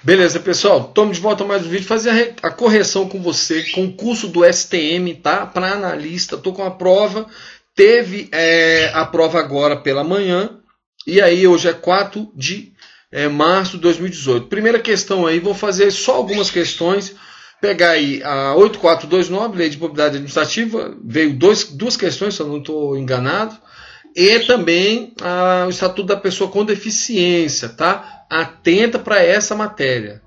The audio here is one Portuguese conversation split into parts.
Beleza, pessoal, estamos de volta a mais um vídeo, fazer a correção com você, concurso do STM, tá? Para analista, estou com a prova, teve a prova agora pela manhã, e aí hoje é 4 de março de 2018. Primeira questão aí, vou fazer só algumas questões, pegar aí a 8429, Lei de Improbidade Administrativa, veio duas questões, se eu não estou enganado, e também o Estatuto da Pessoa com Deficiência, tá? Atenta para essa matéria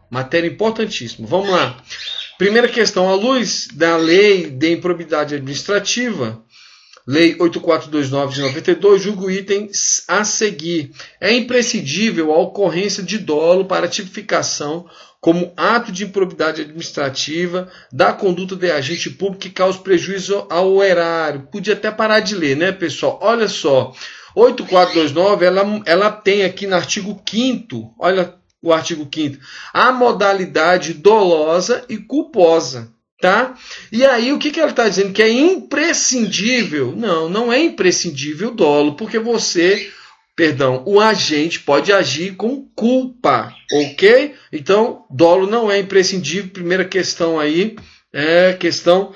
importantíssima. Vamos lá. Primeira questão, à luz da Lei de Improbidade Administrativa, Lei 8429 de 92, julgo o item a seguir. É imprescindível a ocorrência de dolo para tipificação como ato de improbidade administrativa da conduta de agente público que cause prejuízo ao erário. Podia até parar de ler, né, pessoal? Olha só, 8429, ela tem aqui no artigo 5º, olha o artigo 5º, a modalidade dolosa e culposa, tá? E aí o que ela está dizendo? Que é imprescindível? Não, não é imprescindível o dolo, porque o agente pode agir com culpa, ok? Então, dolo não é imprescindível. Primeira questão aí, questão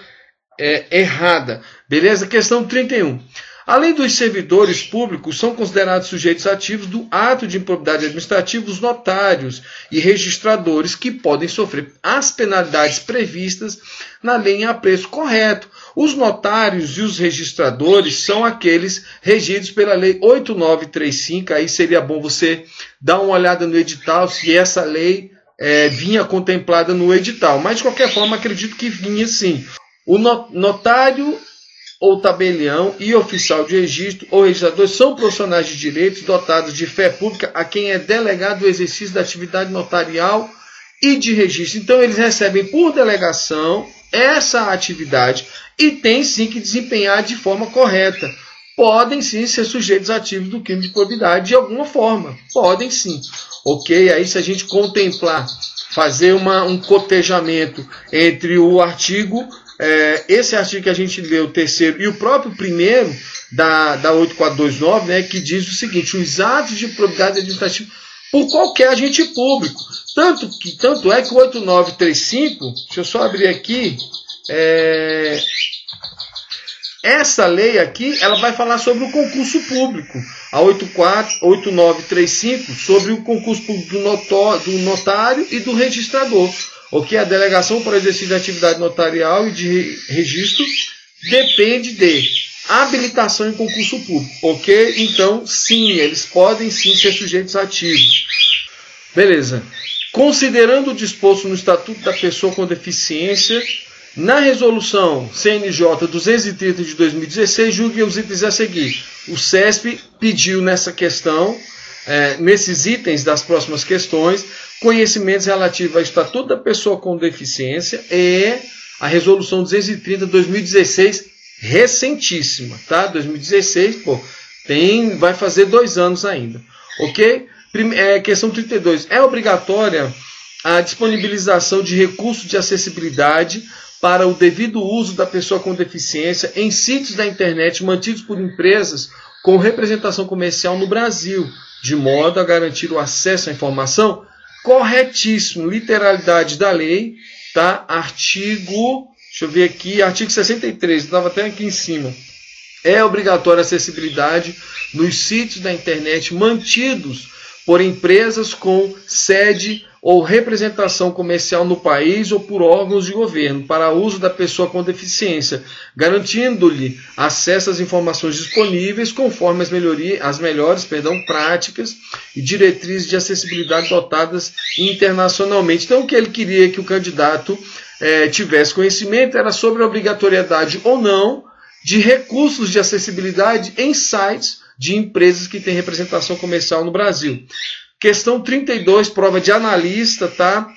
errada. Beleza? Questão 31. Além dos servidores públicos, são considerados sujeitos ativos do ato de improbidade administrativa os notários e registradores que podem sofrer as penalidades previstas na lei em apreço correto. Os notários e os registradores são aqueles regidos pela Lei 8935. Aí seria bom você dar uma olhada no edital, se essa lei vinha contemplada no edital. Mas, de qualquer forma, acredito que vinha sim. O notário ou tabelião e oficial de registro ou registrador são profissionais de direitos dotados de fé pública a quem é delegado o exercício da atividade notarial e de registro. Então, eles recebem por delegação essa atividade e têm sim que desempenhar de forma correta. Podem sim ser sujeitos ativos do crime de improbidade de alguma forma. Podem sim. Ok? Aí se a gente contemplar, fazer um cotejamento entre o artigo, esse artigo que a gente leu, o terceiro, e o próprio primeiro da 8429, né, que diz o seguinte: os atos de improbidade administrativa por qualquer agente público. Tanto é que o 8935, deixa eu só abrir aqui, essa lei aqui, ela vai falar sobre o concurso público. A 8935 sobre o concurso público do notário e do registrador. Ok? A delegação para exercício de atividade notarial e de registro depende de habilitação em concurso público. Ok? Então, sim, eles podem sim ser sujeitos ativos. Beleza. Considerando o disposto no Estatuto da Pessoa com Deficiência, na resolução CNJ 230 de 2016, julgue os itens a seguir. O CESP pediu nessa questão, nesses itens das próximas questões, conhecimentos relativos ao Estatuto da Pessoa com Deficiência e a resolução 230 de 2016, recentíssima, tá? 2016, vai fazer 2 anos ainda, ok? Questão 32. É obrigatória a disponibilização de recursos de acessibilidade para o devido uso da pessoa com deficiência em sítios da internet mantidos por empresas com representação comercial no Brasil, de modo a garantir o acesso à informação? Corretíssimo, literalidade da lei, tá? Artigo 63, estava até aqui em cima. É obrigatória a acessibilidade nos sítios da internet mantidos por empresas com sede ou representação comercial no país ou por órgãos de governo para uso da pessoa com deficiência, garantindo-lhe acesso às informações disponíveis conforme as melhores práticas e diretrizes de acessibilidade adotadas internacionalmente. Então, o que ele queria que o candidato tivesse conhecimento era sobre a obrigatoriedade ou não de recursos de acessibilidade em sites de empresas que têm representação comercial no Brasil. Questão 32, prova de analista, tá?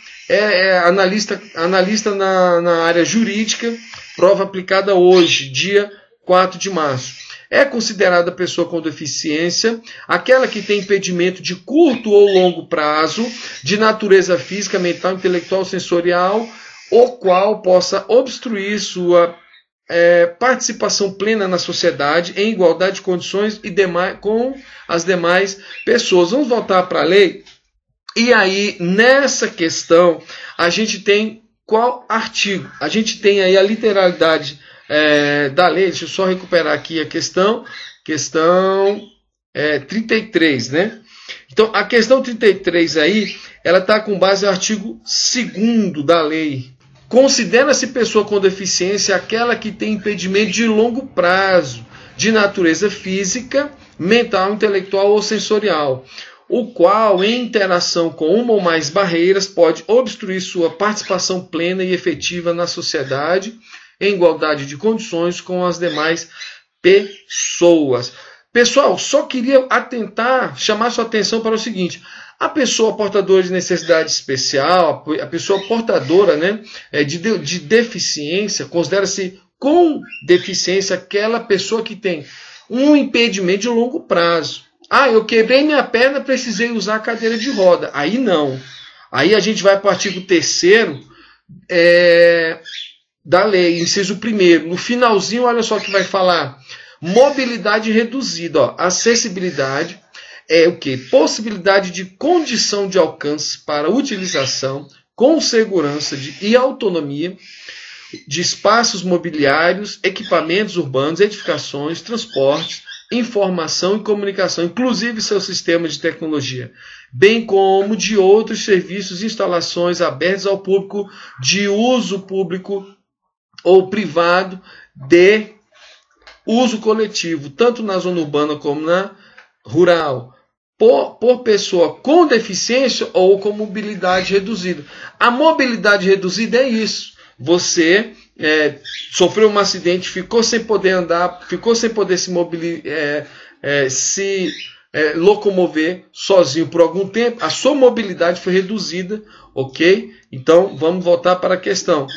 Analista na área jurídica, prova aplicada hoje, dia 4 de março. É considerada pessoa com deficiência aquela que tem impedimento de curto ou longo prazo, de natureza física, mental, intelectual, sensorial, o qual possa obstruir sua participação plena na sociedade em igualdade de condições com as demais pessoas. Vamos voltar para a lei. E aí, nessa questão, a gente tem qual artigo? A gente tem aí a literalidade da lei. Deixa eu só recuperar aqui a questão 33, né? Então, a questão 33 aí, ela está com base no artigo 2º da lei. Considera-se pessoa com deficiência aquela que tem impedimento de longo prazo, de natureza física, mental, intelectual ou sensorial, o qual, em interação com uma ou mais barreiras, pode obstruir sua participação plena e efetiva na sociedade, em igualdade de condições com as demais pessoas. Pessoal, só queria chamar sua atenção para o seguinte: a pessoa portadora de necessidade especial, a pessoa portadora, né, de deficiência, considera-se com deficiência aquela pessoa que tem um impedimento de longo prazo. Ah, eu quebrei minha perna, precisei usar a cadeira de roda. Aí não. Aí a gente vai para o artigo 3º da lei, inciso 1º. No finalzinho, olha só que vai falar. Mobilidade reduzida. Ó. Acessibilidade é o quê? Possibilidade de condição de alcance para utilização com segurança e autonomia de espaços mobiliários, equipamentos urbanos, edificações, transportes, informação e comunicação, inclusive seus sistemas de tecnologia, bem como de outros serviços e instalações abertos ao público, de uso público ou privado, de uso coletivo, tanto na zona urbana como na rural, por pessoa com deficiência ou com mobilidade reduzida. A mobilidade reduzida é isso. Você sofreu um acidente, ficou sem poder andar, ficou sem poder se locomover sozinho por algum tempo, a sua mobilidade foi reduzida, ok? Então, vamos voltar para a questão.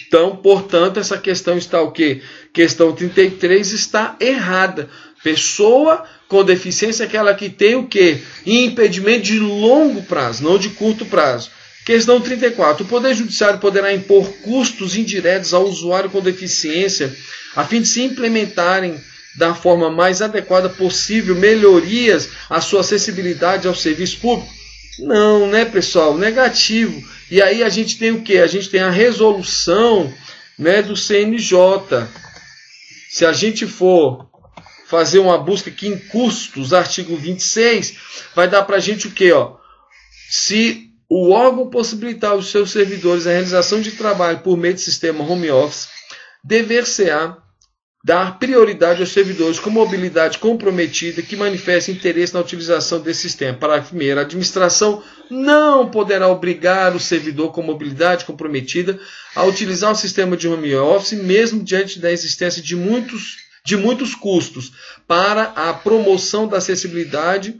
Então, portanto, essa questão está o quê? Questão 33 está errada. Pessoa com deficiência é aquela que tem o quê? Impedimento de longo prazo, não de curto prazo. Questão 34. O Poder Judiciário poderá impor custos indiretos ao usuário com deficiência a fim de se implementarem da forma mais adequada possível melhorias à sua acessibilidade ao serviço público? Não, né, pessoal? Negativo. E aí a gente tem o quê? A gente tem a resolução, né, do CNJ. Se a gente for fazer uma busca aqui em custos, artigo 26, vai dar para a gente o quê? Ó? Se o órgão possibilitar aos seus servidores a realização de trabalho por meio do sistema home office, dever-se-á dar prioridade aos servidores com mobilidade comprometida que manifestem interesse na utilização desse sistema. Parágrafo 1º. A administração não poderá obrigar o servidor com mobilidade comprometida a utilizar o sistema de home office, mesmo diante da existência de muitos custos para a promoção da acessibilidade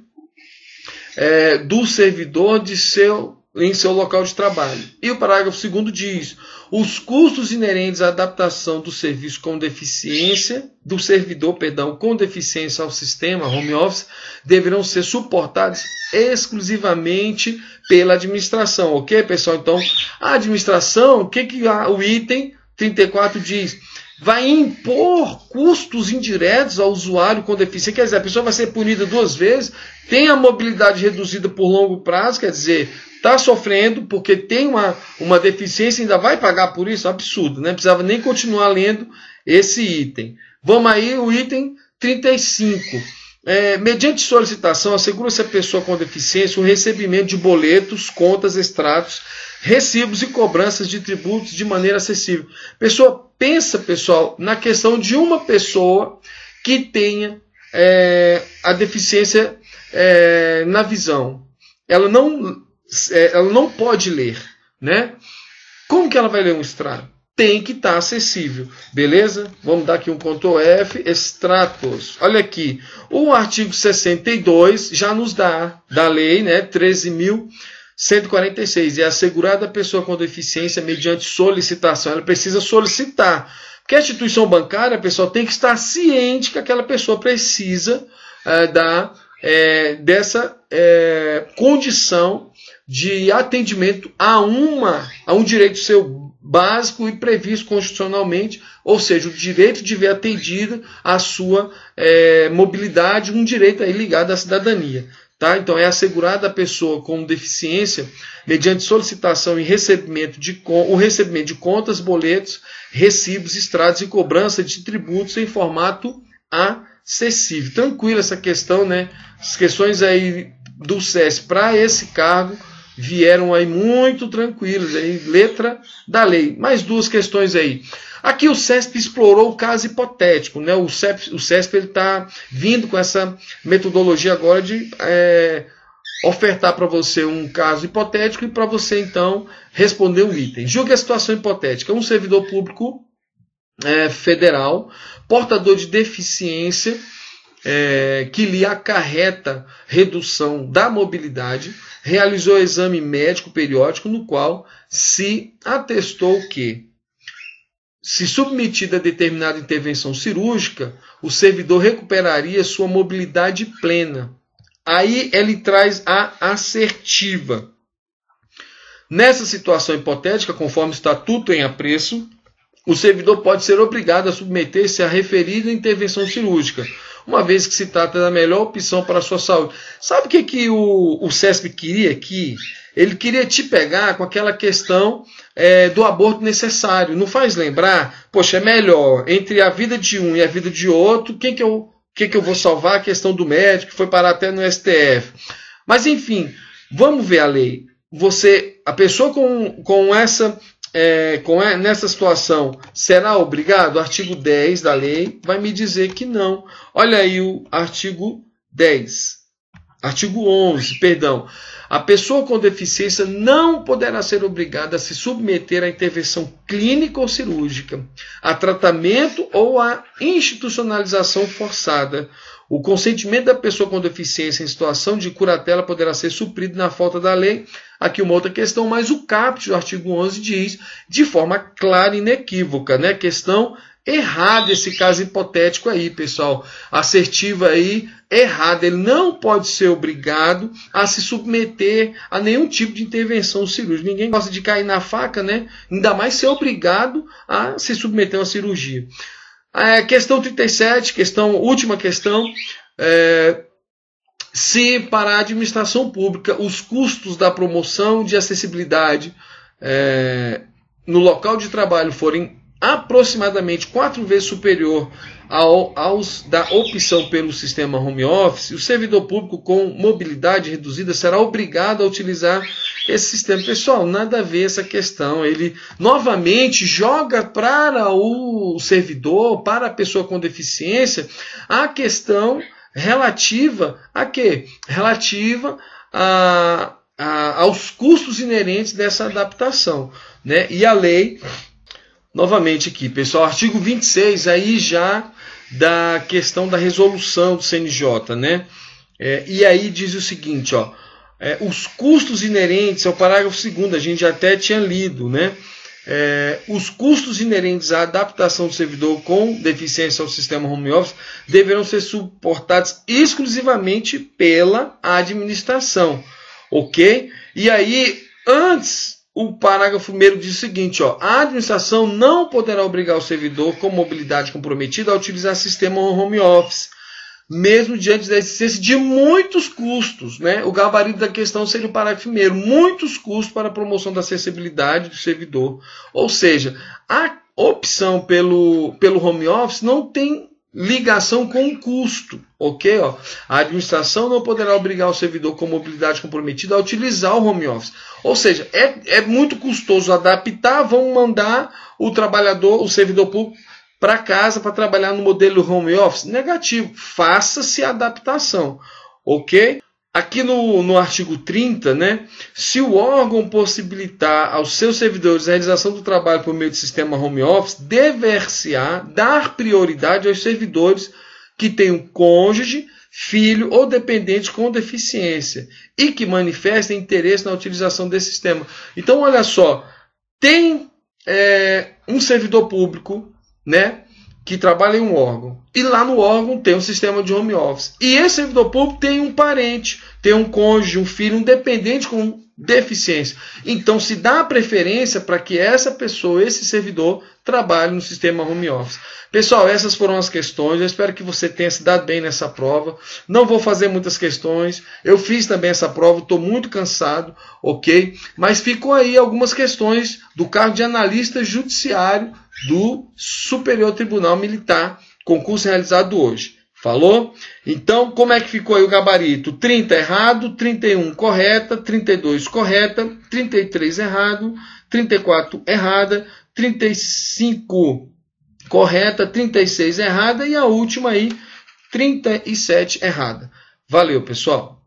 do servidor em seu local de trabalho. E o parágrafo 2º diz: os custos inerentes à adaptação do serviço com deficiência, do servidor, com deficiência ao sistema home office, deverão ser suportados exclusivamente pela administração, ok, pessoal? Então, a administração, o que o item 34 diz? Vai impor custos indiretos ao usuário com deficiência. Quer dizer, a pessoa vai ser punida duas vezes, tem a mobilidade reduzida por longo prazo, quer dizer, está sofrendo porque tem uma deficiência e ainda vai pagar por isso? Absurdo, né? Não precisava nem continuar lendo esse item. Vamos aí, o item 35. Mediante solicitação, assegura-se a pessoa com deficiência o recebimento de boletos, contas, extratos, recibos e cobranças de tributos de maneira acessível. Pensa, pessoal, na questão de uma pessoa que tenha a deficiência na visão. Ela não pode ler, né? Como que ela vai ler um extrato? Tem que estar acessível, beleza? Vamos dar aqui um Ctrl F, extratos. Olha aqui, o artigo 62 já nos dá, da lei, né, 13.146, é assegurada a pessoa com deficiência mediante solicitação. Ela precisa solicitar, porque a instituição bancária, pessoal, tem que estar ciente que aquela pessoa precisa dessa condição de atendimento a um direito seu básico e previsto constitucionalmente, ou seja, o direito de ver atendida a sua mobilidade, um direito aí ligado à cidadania. Tá? Então é assegurada a pessoa com deficiência, mediante solicitação e recebimento de contas, boletos, recibos, extratos e cobrança de tributos em formato acessível. Tranquilo essa questão, né? As questões aí do SESP para esse cargo vieram aí muito tranquilos, aí, letra da lei. Mais duas questões aí. Aqui o SESP explorou o caso hipotético, né? O SESP está vindo com essa metodologia agora de ofertar para você um caso hipotético e para você então responder um item. Julgue a situação hipotética. Um servidor público federal, portador de deficiência, que lhe acarreta redução da mobilidade, realizou exame médico periódico no qual se atestou que, se submetido a determinada intervenção cirúrgica, o servidor recuperaria sua mobilidade plena. Aí ele traz a assertiva. Nessa situação hipotética, conforme o estatuto em apreço, o servidor pode ser obrigado a submeter-se à referida intervenção cirúrgica, uma vez que se trata da melhor opção para a sua saúde. Sabe o que o SESP queria aqui? Ele queria te pegar com aquela questão do aborto necessário. Não faz lembrar? Poxa, é melhor entre a vida de um e a vida de outro, quem que eu vou salvar? A questão do médico, que foi parar até no STF. Mas enfim, vamos ver a lei. A pessoa nessa situação será obrigado? O artigo 10 da lei vai me dizer que não. Olha aí o artigo 11, perdão. A pessoa com deficiência não poderá ser obrigada a se submeter à intervenção clínica ou cirúrgica, a tratamento ou a institucionalização forçada. O consentimento da pessoa com deficiência em situação de curatela poderá ser suprido na falta da lei. Aqui uma outra questão, mas o caput do artigo 11 diz de forma clara e inequívoca, né? Questão errada esse caso hipotético aí, pessoal. Assertiva aí, errada. Ele não pode ser obrigado a se submeter a nenhum tipo de intervenção cirúrgica. Ninguém gosta de cair na faca, né? Ainda mais ser obrigado a se submeter a uma cirurgia. Questão 37, última questão. Se para a administração pública os custos da promoção de acessibilidade no local de trabalho forem aproximadamente 4 vezes superior aos da opção pelo sistema home office, o servidor público com mobilidade reduzida será obrigado a utilizar esse sistema. Pessoal, nada a ver essa questão. Ele novamente joga para o servidor, para a pessoa com deficiência, a questão relativa a quê? Relativa aos custos inerentes dessa adaptação, né? E a lei, novamente aqui, pessoal, artigo 26, aí já da questão da resolução do CNJ, né? E aí diz o seguinte, ó, os custos inerentes ao parágrafo 2º, a gente já até tinha lido, né? Os custos inerentes à adaptação do servidor com deficiência ao sistema home office deverão ser suportados exclusivamente pela administração, ok? E aí, antes, o parágrafo 1º diz o seguinte, ó, a administração não poderá obrigar o servidor com mobilidade comprometida a utilizar sistema home office, mesmo diante da existência de muitos custos, né? O gabarito da questão seria o parágrafo 1º, muitos custos para a promoção da acessibilidade do servidor. Ou seja, a opção pelo home office não tem ligação com o custo, ok? Ó, a administração não poderá obrigar o servidor com mobilidade comprometida a utilizar o home office. Ou seja, é muito custoso adaptar, vão mandar o trabalhador, o servidor público, para casa para trabalhar no modelo home office? Negativo. Faça-se a adaptação. Ok? Aqui no artigo 30, né? Se o órgão possibilitar aos seus servidores a realização do trabalho por meio do sistema home office, dever-se-á dar prioridade aos servidores que tenham cônjuge, filho ou dependente com deficiência e que manifestem interesse na utilização desse sistema. Então, olha só. Tem um servidor público, né, que trabalha em um órgão, e lá no órgão tem um sistema de home office, e esse servidor público tem um parente, tem um cônjuge, um filho, um dependente com deficiência. Então se dá a preferência para que essa pessoa, esse servidor, trabalhe no sistema home office. Pessoal, essas foram as questões. Eu espero que você tenha se dado bem nessa prova. Não vou fazer muitas questões. Eu fiz também essa prova, estou muito cansado, ok? Mas ficou aí algumas questões do cargo de analista judiciário do Superior Tribunal Militar, concurso realizado hoje. Falou? Então, como é que ficou aí o gabarito? 30 errado, 31 correta, 32 correta, 33 errado, 34 errada, 35 correta, 36 errada e a última aí, 37 errada. Valeu, pessoal!